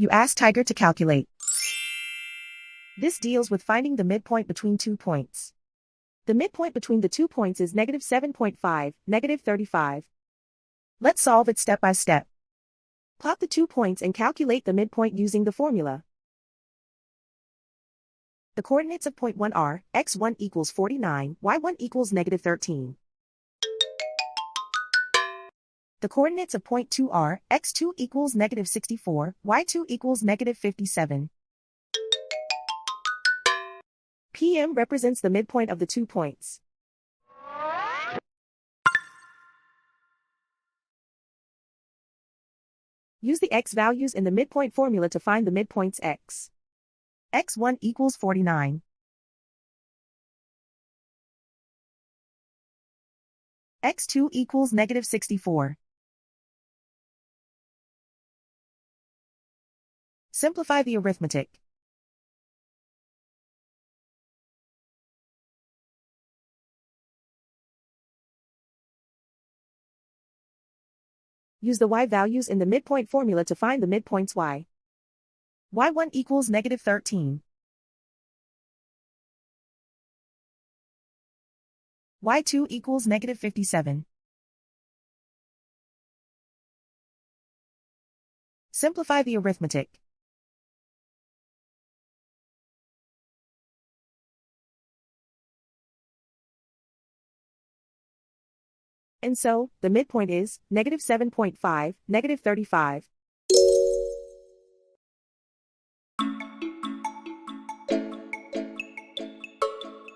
You ask Tiger to calculate. This deals with finding the midpoint between 2 points. The midpoint between the 2 points is -7.5, -35. Let's solve it step by step. Plot the 2 points and calculate the midpoint using the formula. The coordinates of point 1 are, x1 equals 49, y1 equals -13. The coordinates of point 2 are, x2 equals -64, y2 equals -57. PM represents the midpoint of the 2 points. Use the x values in the midpoint formula to find the midpoints x. x1 equals 49. x2 equals -64. Simplify the arithmetic. Use the y values in the midpoint formula to find the midpoints y. y1 equals -13. y2 equals -57. Simplify the arithmetic. And so, the midpoint is -7.5, -35.